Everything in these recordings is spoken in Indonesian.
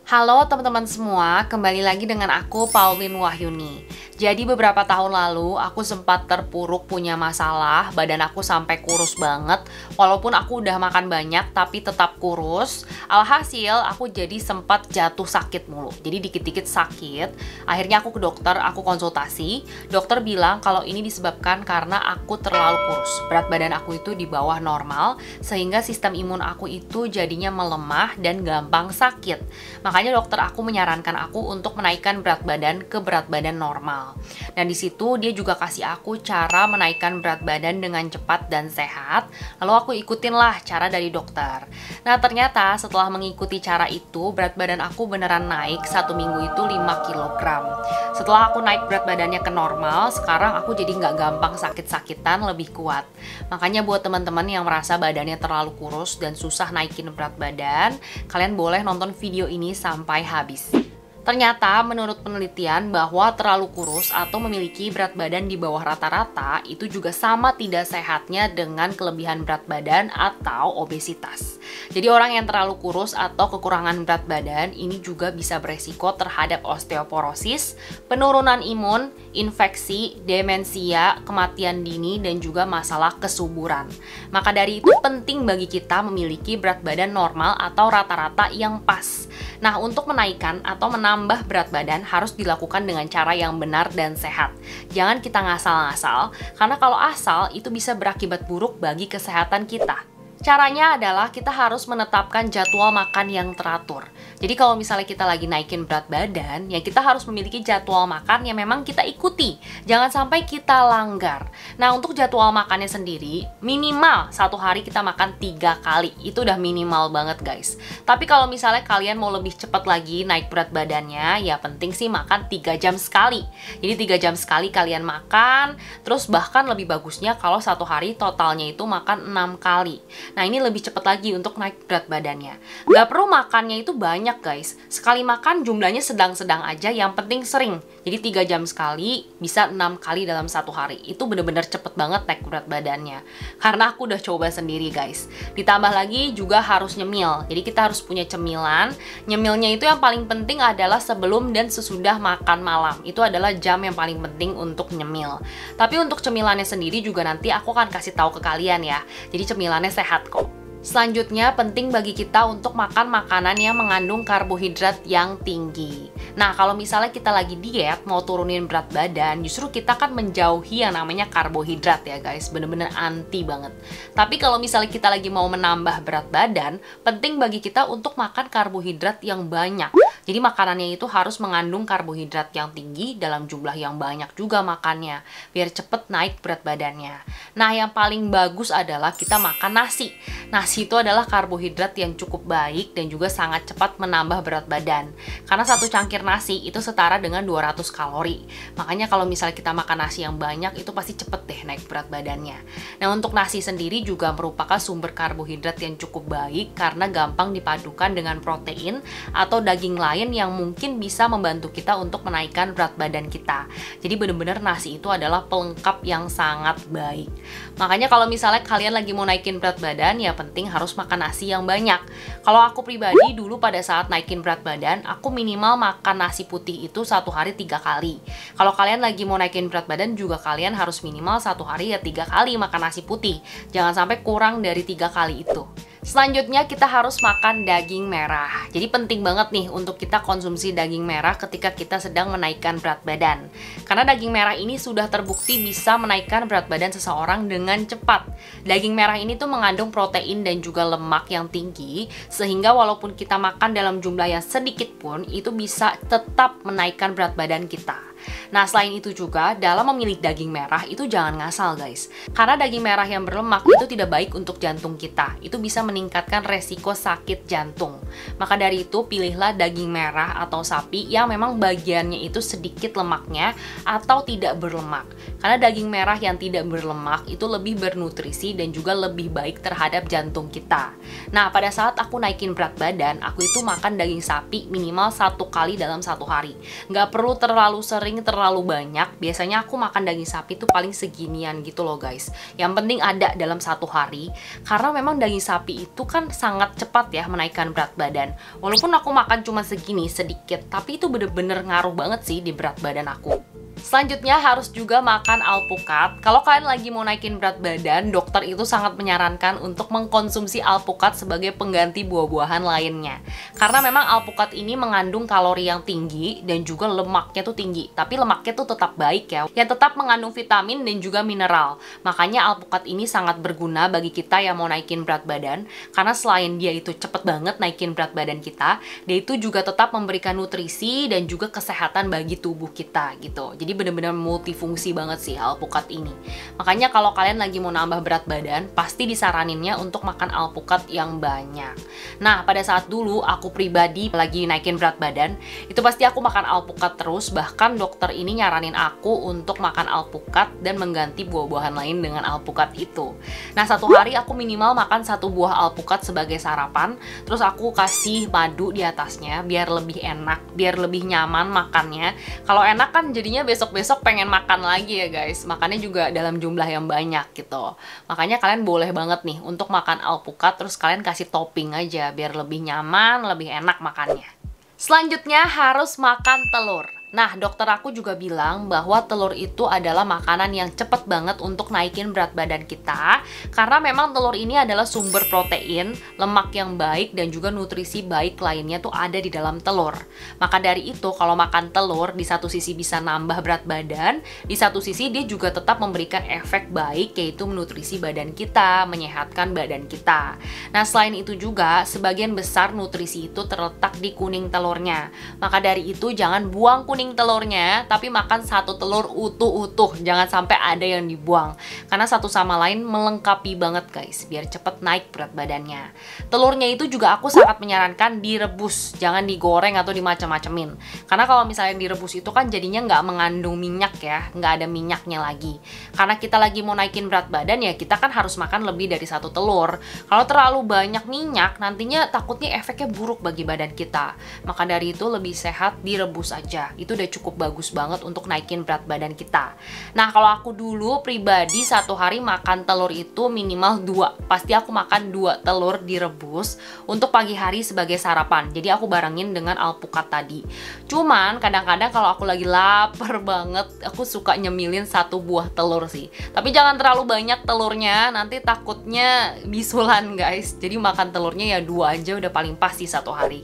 Halo teman-teman semua, kembali lagi dengan aku Pauline Wahyuni. Jadi beberapa tahun lalu aku sempat terpuruk punya masalah, badan aku sampai kurus banget. Walaupun aku udah makan banyak tapi tetap kurus. Alhasil aku jadi sempat jatuh sakit mulu. Jadi dikit-dikit sakit. Akhirnya aku ke dokter, aku konsultasi. Dokter bilang kalau ini disebabkan karena aku terlalu kurus. Berat badan aku itu di bawah normal, sehingga sistem imun aku itu jadinya melemah dan gampang sakit. Makanya dokter aku menyarankan aku untuk menaikkan berat badan ke berat badan normal. Dan di situ dia juga kasih aku cara menaikkan berat badan dengan cepat dan sehat. Lalu aku ikutin lah cara dari dokter. Nah ternyata setelah mengikuti cara itu, berat badan aku beneran naik 1 minggu itu 5 kilogram. Setelah aku naik berat badannya ke normal, sekarang aku jadi nggak gampang sakit-sakitan, lebih kuat. Makanya buat teman-teman yang merasa badannya terlalu kurus dan susah naikin berat badan, kalian boleh nonton video ini sampai habis. Ternyata menurut penelitian bahwa terlalu kurus atau memiliki berat badan di bawah rata-rata itu juga sama tidak sehatnya dengan kelebihan berat badan atau obesitas. Jadi orang yang terlalu kurus atau kekurangan berat badan ini juga bisa beresiko terhadap osteoporosis, penurunan imun, infeksi, demensia, kematian dini, dan juga masalah kesuburan. Maka dari itu penting bagi kita memiliki berat badan normal atau rata-rata yang pas. Nah, untuk menaikkan atau menambah berat badan harus dilakukan dengan cara yang benar dan sehat. Jangan kita ngasal-ngasal, karena kalau asal itu bisa berakibat buruk bagi kesehatan kita. Caranya adalah kita harus menetapkan jadwal makan yang teratur. Jadi kalau misalnya kita lagi naikin berat badan, ya kita harus memiliki jadwal makan yang memang kita ikuti. Jangan sampai kita langgar. Nah untuk jadwal makannya sendiri, minimal 1 hari kita makan 3 kali. Itu udah minimal banget guys. Tapi kalau misalnya kalian mau lebih cepat lagi naik berat badannya, ya penting sih makan 3 jam sekali. Jadi 3 jam sekali kalian makan, terus bahkan lebih bagusnya kalau 1 hari totalnya itu makan 6 kali. Nah ini lebih cepat lagi untuk naik berat badannya. Gak perlu makannya itu banyak guys. Sekali makan jumlahnya sedang-sedang aja, yang penting sering. Jadi 3 jam sekali bisa 6 kali dalam 1 hari. Itu bener-bener cepet banget naik berat badannya. Karena aku udah coba sendiri guys. Ditambah lagi juga harus nyemil. Jadi kita harus punya cemilan. Nyemilnya itu yang paling penting adalah sebelum dan sesudah makan malam. Itu adalah jam yang paling penting untuk nyemil. Tapi untuk cemilannya sendiri juga nanti aku akan kasih tahu ke kalian ya. Jadi cemilannya sehat kok. Selanjutnya penting bagi kita untuk makan makanan yang mengandung karbohidrat yang tinggi. Nah kalau misalnya kita lagi diet mau turunin berat badan, justru kita kan menjauhi yang namanya karbohidrat ya guys, bener-bener anti banget. Tapi kalau misalnya kita lagi mau menambah berat badan, penting bagi kita untuk makan karbohidrat yang banyak. Jadi makanannya itu harus mengandung karbohidrat yang tinggi dalam jumlah yang banyak juga makannya, biar cepet naik berat badannya. Nah yang paling bagus adalah kita makan nasi. Nasi itu adalah karbohidrat yang cukup baik dan juga sangat cepat menambah berat badan. Karena 1 cangkir nasi itu setara dengan 200 kalori. Makanya kalau misalnya kita makan nasi yang banyak itu pasti cepet deh naik berat badannya. Nah untuk nasi sendiri juga merupakan sumber karbohidrat yang cukup baik karena gampang dipadukan dengan protein atau daging lain yang mungkin bisa membantu kita untuk menaikkan berat badan kita. Jadi bener-bener nasi itu adalah pelengkap yang sangat baik. Makanya kalau misalnya kalian lagi mau naikin berat badan, ya penting harus makan nasi yang banyak. Kalau aku pribadi dulu pada saat naikin berat badan, aku minimal makan nasi putih itu 1 hari 3 kali. Kalau kalian lagi mau naikin berat badan juga kalian harus minimal 1 hari ya 3 kali makan nasi putih. Jangan sampai kurang dari 3 kali itu. Selanjutnya kita harus makan daging merah. Jadi penting banget nih untuk kita konsumsi daging merah ketika kita sedang menaikkan berat badan. Karena daging merah ini sudah terbukti bisa menaikkan berat badan seseorang dengan cepat. Daging merah ini tuh mengandung protein dan juga lemak yang tinggi, sehingga walaupun kita makan dalam jumlah yang sedikit pun itu bisa tetap menaikkan berat badan kita. Nah selain itu juga dalam memilih daging merah itu jangan ngasal guys. Karena daging merah yang berlemak itu tidak baik untuk jantung kita. Itu bisa meningkatkan resiko sakit jantung. Maka dari itu pilihlah daging merah atau sapi yang memang bagiannya itu sedikit lemaknya atau tidak berlemak. Karena daging merah yang tidak berlemak itu lebih bernutrisi dan juga lebih baik terhadap jantung kita. Nah pada saat aku naikin berat badan, aku itu makan daging sapi minimal 1 kali dalam 1 hari. Nggak perlu terlalu sering saking terlalu banyak, biasanya aku makan daging sapi tuh paling seginian gitu loh guys. Yang penting ada dalam satu hari, karena memang daging sapi itu kan sangat cepat ya menaikkan berat badan. Walaupun aku makan cuma segini sedikit, tapi itu bener-bener ngaruh banget sih di berat badan aku. Selanjutnya harus juga makan alpukat. Kalau kalian lagi mau naikin berat badan, dokter itu sangat menyarankan untuk mengkonsumsi alpukat sebagai pengganti buah-buahan lainnya. Karena memang alpukat ini mengandung kalori yang tinggi dan juga lemaknya tuh tinggi. Tapi lemaknya tuh tetap baik ya, yang tetap mengandung vitamin dan juga mineral. Makanya alpukat ini sangat berguna bagi kita yang mau naikin berat badan. Karena selain dia itu cepet banget naikin berat badan kita, dia itu juga tetap memberikan nutrisi dan juga kesehatan bagi tubuh kita gitu. Jadi bener-bener multifungsi banget sih alpukat ini. Makanya kalau kalian lagi mau nambah berat badan, pasti disaraninnya untuk makan alpukat yang banyak. Nah, pada saat dulu aku pribadi lagi naikin berat badan, itu pasti aku makan alpukat terus. Bahkan dokter ini nyaranin aku untuk makan alpukat dan mengganti buah-buahan lain dengan alpukat itu. Nah, satu hari aku minimal makan satu buah alpukat sebagai sarapan. Terus aku kasih madu di atasnya biar lebih enak, biar lebih nyaman makannya. Kalau enak kan jadinya besok-besok pengen makan lagi ya guys. Makannya juga dalam jumlah yang banyak gitu. Makanya kalian boleh banget nih untuk makan alpukat, terus kalian kasih topping aja biar lebih nyaman, lebih enak makannya. Selanjutnya harus makan telur. Nah, dokter aku juga bilang bahwa telur itu adalah makanan yang cepet banget untuk naikin berat badan kita. Karena memang telur ini adalah sumber protein, lemak yang baik, dan juga nutrisi baik lainnya tuh ada di dalam telur. Maka dari itu, kalau makan telur, di satu sisi bisa nambah berat badan, di satu sisi dia juga tetap memberikan efek baik, yaitu menutrisi badan kita, menyehatkan badan kita. Nah, selain itu juga, sebagian besar nutrisi itu terletak di kuning telurnya. Maka dari itu, jangan buang kuning telurnya, tapi makan satu telur utuh-utuh, jangan sampai ada yang dibuang, karena satu sama lain melengkapi banget guys, biar cepet naik berat badannya. Telurnya itu juga aku sangat menyarankan direbus, jangan digoreng atau dimacem-macemin, karena kalau misalnya direbus itu kan jadinya nggak mengandung minyak ya, nggak ada minyaknya lagi. Karena kita lagi mau naikin berat badan ya, kita kan harus makan lebih dari satu telur. Kalau terlalu banyak minyak, nantinya takutnya efeknya buruk bagi badan kita. Maka dari itu lebih sehat direbus aja. Itu udah cukup bagus banget untuk naikin berat badan kita. Nah, kalau aku dulu pribadi satu hari makan telur itu minimal 2. Pasti aku makan 2 telur direbus untuk pagi hari sebagai sarapan. Jadi aku barengin dengan alpukat tadi. Cuman kadang-kadang kalau aku lagi lapar banget, aku suka nyemilin satu buah telur sih. Tapi jangan terlalu banyak telurnya, nanti takutnya bisulan guys. Jadi makan telurnya ya 2 aja udah paling pasti satu hari.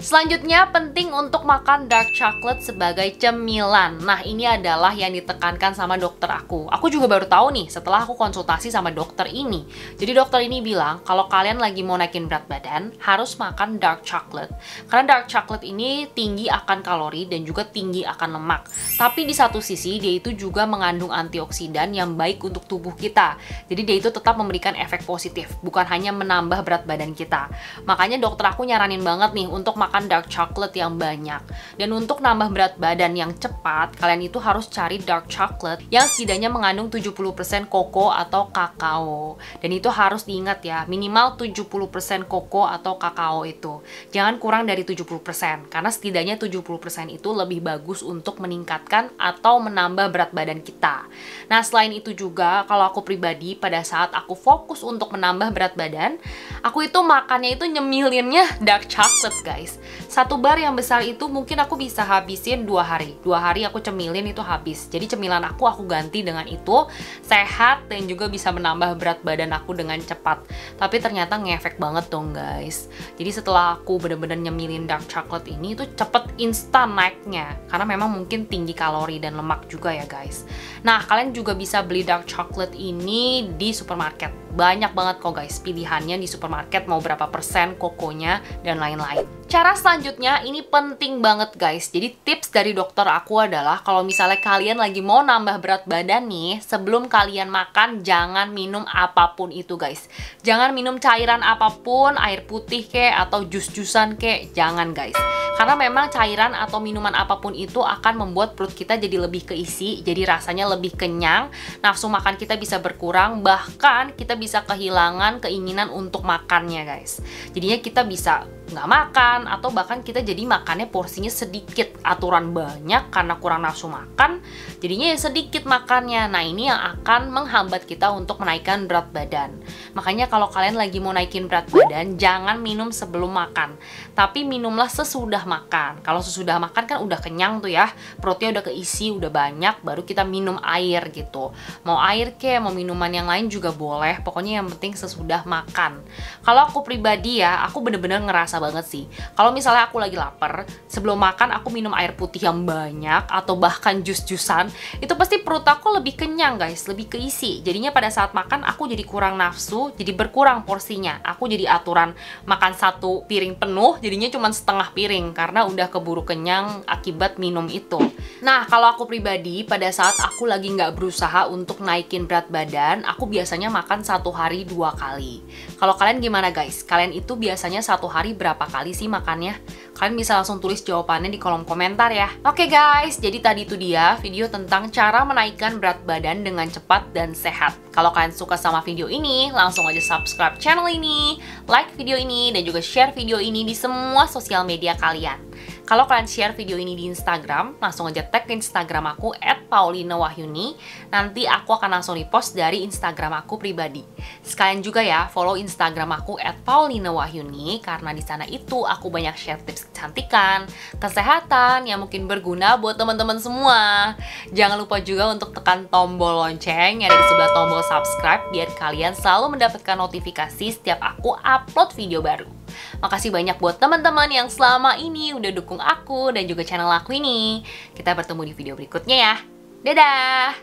Selanjutnya penting untuk makan dark chocolate sebagai cemilan. Nah, ini adalah yang ditekankan sama dokter aku. Aku juga baru tahu nih setelah aku konsultasi sama dokter ini. Jadi dokter ini bilang kalau kalian lagi mau naikin berat badan harus makan dark chocolate. Karena dark chocolate ini tinggi akan kalori dan juga tinggi akan lemak. Tapi di satu sisi dia itu juga mengandung antioksidan yang baik untuk tubuh kita. Jadi dia itu tetap memberikan efek positif, bukan hanya menambah berat badan kita. Makanya dokter aku nyaranin banget nih untuk makan dark chocolate yang banyak. Dan untuk nambah berat badan yang cepat, kalian itu harus cari dark chocolate yang setidaknya mengandung 70% koko atau kakao. Dan itu harus diingat ya, minimal 70% koko atau kakao itu. Jangan kurang dari 70%, karena setidaknya 70% itu lebih bagus untuk meningkatkan atau menambah berat badan kita. Nah, selain itu juga, kalau aku pribadi pada saat aku fokus untuk menambah berat badan, aku itu makannya itu nyemilinnya dark chocolate guys. Satu bar yang besar itu mungkin aku bisa habisin 2 hari. 2 hari aku cemilin itu habis. Jadi cemilan aku ganti dengan itu, sehat dan juga bisa menambah berat badan aku dengan cepat. Tapi ternyata ngefek banget dong guys. Jadi setelah aku bener-bener nyemilin dark chocolate ini itu cepet instan naiknya. Karena memang mungkin tinggi kalori dan lemak juga ya guys. Nah, kalian juga bisa beli dark chocolate ini di supermarket. Banyak banget kok guys pilihannya di supermarket, mau berapa persen kokonya dan lain-lain. Cara selanjutnya ini penting banget guys. Jadi tips dari dokter aku adalah kalau misalnya kalian lagi mau nambah berat badan nih, sebelum kalian makan jangan minum apapun itu guys. Jangan minum cairan apapun, air putih kek atau jus-jusan kek, jangan guys. Karena memang cairan atau minuman apapun itu akan membuat perut kita jadi lebih keisi, jadi rasanya lebih kenyang, nafsu makan kita bisa berkurang, bahkan kita bisa kehilangan keinginan untuk makannya guys. Jadinya kita bisa nggak makan, atau bahkan kita jadi makannya porsinya sedikit, aturan banyak karena kurang nafsu makan, jadinya ya sedikit makannya. Nah ini yang akan menghambat kita untuk menaikkan berat badan. Makanya kalau kalian lagi mau naikin berat badan, jangan minum sebelum makan, tapi minumlah sesudah makan. Kalau sesudah makan kan udah kenyang tuh ya, perutnya udah keisi, udah banyak, baru kita minum air gitu. Mau air kek, mau minuman yang lain juga boleh, pokoknya yang penting sesudah makan. Kalau aku pribadi ya, aku bener-bener ngerasa banget sih, kalau misalnya aku lagi lapar, sebelum makan aku minum air putih yang banyak, atau bahkan jus-jusan, itu pasti perut aku lebih kenyang guys, lebih keisi. Jadinya pada saat makan aku jadi kurang nafsu, jadi berkurang porsinya. Aku jadi aturan makan satu piring penuh, jadinya cuma setengah piring, karena udah keburu kenyang akibat minum itu. Nah, kalau aku pribadi, pada saat aku lagi nggak berusaha untuk naikin berat badan, aku biasanya makan satu hari 2 kali. Kalau kalian gimana guys? Kalian itu biasanya satu hari berapa kali sih makannya? Kalian bisa langsung tulis jawabannya di kolom komentar ya. Oke guys, jadi tadi itu dia video tentang cara menaikkan berat badan dengan cepat dan sehat. Kalau kalian suka sama video ini, langsung aja subscribe channel ini, like video ini, dan juga share video ini di semua sosial media kalian. Kalau kalian share video ini di Instagram, langsung aja tag ke Instagram aku @paulinawahyuni. Nanti aku akan langsung repost dari Instagram aku pribadi. Sekalian juga ya follow Instagram aku @paulinawahyuni, karena di sana itu aku banyak share tips kecantikan, kesehatan yang mungkin berguna buat teman-teman semua. Jangan lupa juga untuk tekan tombol lonceng yang ada di sebelah tombol subscribe biar kalian selalu mendapatkan notifikasi setiap aku upload video baru. Makasih banyak buat teman-teman yang selama ini udah dukung aku dan juga channel aku ini. Kita bertemu di video berikutnya ya. Dadah!